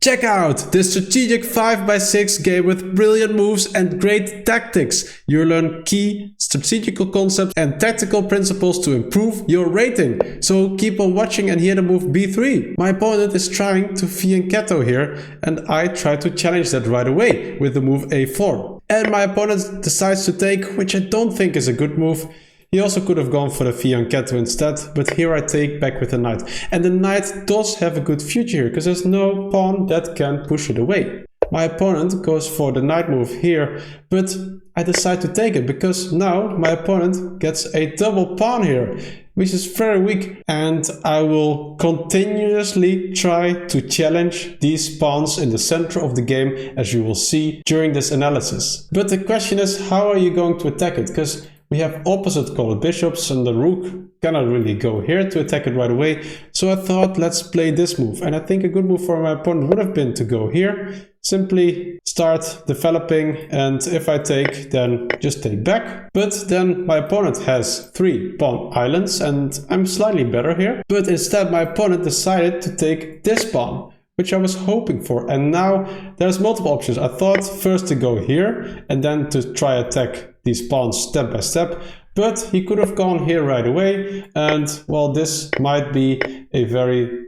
Check out this strategic 5x6 game with brilliant moves and great tactics. You'll learn key strategical concepts and tactical principles to improve your rating. So keep on watching and hear the move b3. My opponent is trying to fianchetto here, and I try to challenge that right away with the move a4. And my opponent decides to take, which I don't think is a good move. He also could have gone for the fianchetto instead, but here I take back with the knight. And the knight does have a good future here, because there's no pawn that can push it away. My opponent goes for the knight move here, but I decide to take it, because now my opponent gets a double pawn here, which is very weak. And I will continuously try to challenge these pawns in the center of the game, as you will see during this analysis. But the question is, how are you going to attack it? Because we have opposite colored bishops and the rook cannot really go here to attack it right away. So I thought, let's play this move. And I think a good move for my opponent would have been to go here. Simply start developing, and if I take, then just take back. But then my opponent has 3 pawn islands and I'm slightly better here. But instead my opponent decided to take this pawn, which I was hoping for. And now there's multiple options. I thought first to go here and then to try attack these pawns step by step, but he could have gone here right away, and well, this might be a very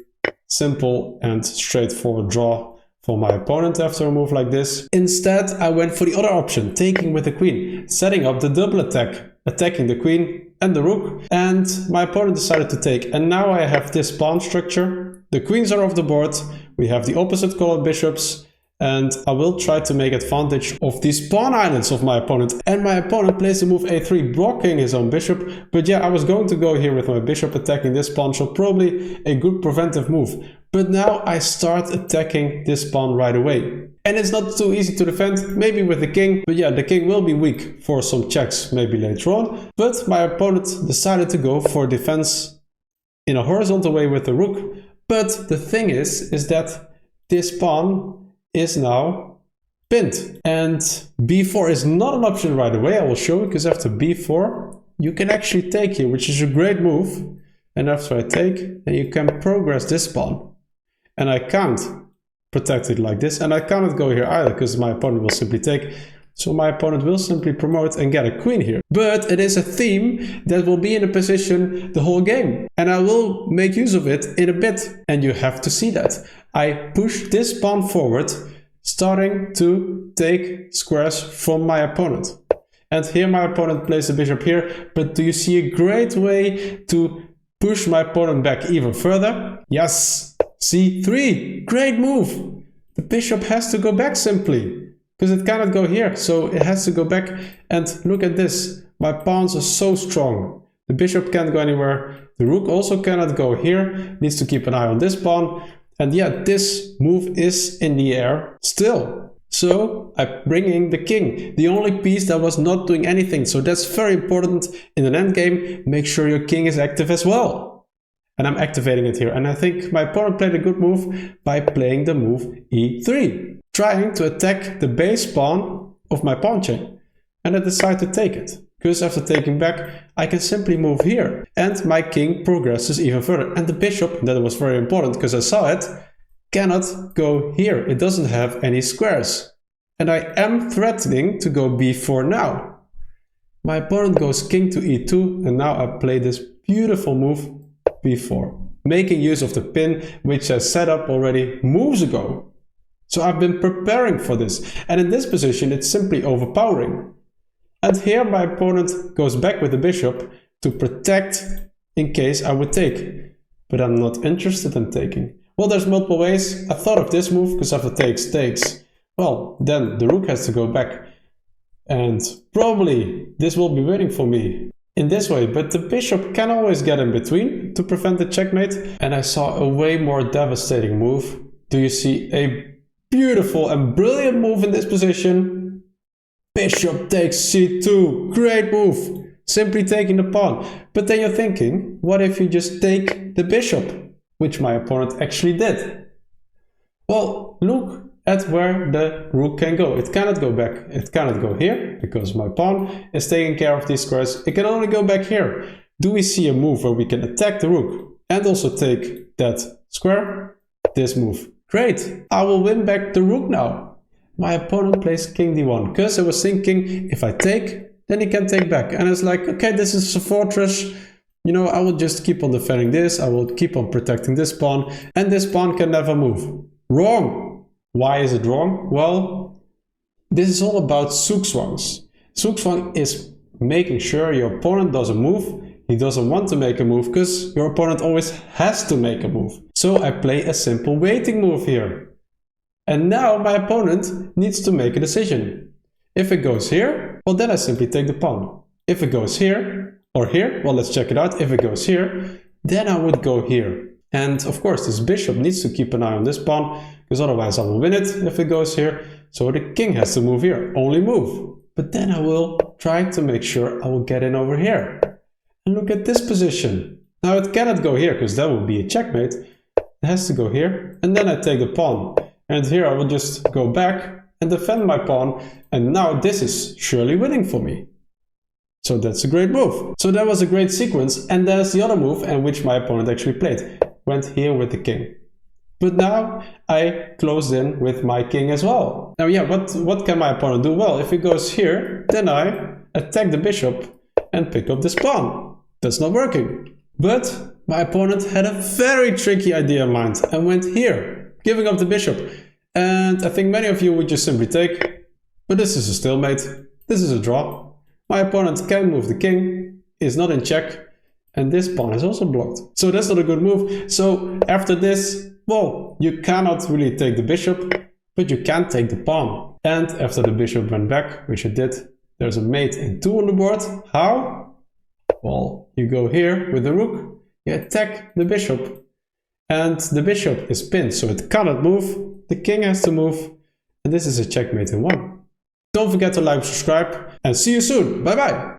simple and straightforward draw for my opponent after a move like this. Instead, I went for the other option, taking with the queen, setting up the double attack, attacking the queen and the rook, and my opponent decided to take. And now I have this pawn structure, the queens are off the board, we have the opposite colored bishops, and I will try to make advantage of these pawn islands of my opponent. And my opponent plays the move a3, blocking his own bishop. But yeah, I was going to go here with my bishop attacking this pawn, so probably a good preventive move. But now I start attacking this pawn right away. And it's not too easy to defend, maybe with the king. But yeah, the king will be weak for some checks maybe later on. But my opponent decided to go for defense in a horizontal way with the rook. But the thing is that this pawn is now pinned, and b4 is not an option right away. I will show you, because after b4 you can actually take here, which is a great move. And after I take, then you can progress this pawn, and I can't protect it like this, and I cannot go here either because my opponent will simply take. So my opponent will simply promote and get a queen here. But it is a theme that will be in a position the whole game, and I will make use of it in a bit, and you have to see that. I push this pawn forward, starting to take squares from my opponent. And here my opponent plays the bishop here, but do you see a great way to push my opponent back even further? Yes, c3, great move. The bishop has to go back simply, because it cannot go here, so it has to go back. And look at this, my pawns are so strong. The bishop can't go anywhere, the rook also cannot go here, needs to keep an eye on this pawn. And yeah, this move is in the air still. So I bring in the king, the only piece that was not doing anything. So that's very important in an endgame. Make sure your king is active as well. And I'm activating it here. And I think my opponent played a good move by playing the move e3, trying to attack the base pawn of my pawn chain. And I decide to take it, because after taking back, I can simply move here. And my king progresses even further. And the bishop, that was very important because I saw it, cannot go here. It doesn't have any squares. And I am threatening to go b4 now. My opponent goes king to e2, and now I play this beautiful move, b4. Making use of the pin, which I set up already moves ago. So I've been preparing for this. And in this position, it's simply overpowering. And here my opponent goes back with the bishop to protect in case I would take. But I'm not interested in taking. Well, there's multiple ways. I thought of this move, because after takes. Well, then the rook has to go back. And probably this will be waiting for me in this way. But the bishop can always get in between to prevent the checkmate. And I saw a way more devastating move. Do you see a beautiful and brilliant move in this position? Bishop takes c2, great move, simply taking the pawn. But then you're thinking, what if you just take the bishop, which my opponent actually did? Well, look at where the rook can go. It cannot go back, it cannot go here, because my pawn is taking care of these squares. It can only go back here. Do we see a move where we can attack the rook and also take that square? This move. Great, I will win back the rook now. My opponent plays king d1, because I was thinking if I take, then he can take back. And it's like, okay, this is a fortress. You know, I will just keep on defending this. I will keep on protecting this pawn. And this pawn can never move. Wrong. Why is it wrong? Well, this is all about zugzwangs. Zugzwang is making sure your opponent doesn't move. He doesn't want to make a move because your opponent always has to make a move. So I play a simple waiting move here. And now my opponent needs to make a decision. If it goes here, well then I simply take the pawn. If it goes here or here, well let's check it out. If it goes here, then I would go here. And of course this bishop needs to keep an eye on this pawn because otherwise I will win it if it goes here. So the king has to move here, only move. But then I will try to make sure I will get in over here. And look at this position. Now it cannot go here because that would be a checkmate. It has to go here and then I take the pawn. And here I will just go back and defend my pawn. And now this is surely winning for me. So that's a great move. So that was a great sequence. And there's the other move and which my opponent actually played. Went here with the king. But now I closed in with my king as well. Now yeah, what can my opponent do? Well, if he goes here, then I attack the bishop and pick up this pawn. That's not working. But my opponent had a very tricky idea in mind and went here, giving up the bishop. And I think many of you would just simply take, but this is a stalemate. This is a draw. My opponent can move the king, is not in check, and this pawn is also blocked. So that's not a good move. So after this, well, you cannot really take the bishop, but you can take the pawn. And after the bishop went back, which it did, there's a mate in 2 on the board. How? Well, you go here with the rook, you attack the bishop, and the bishop is pinned, so it cannot move. The king has to move, and this is a checkmate in 1. Don't forget to like and subscribe, and see you soon. Bye bye!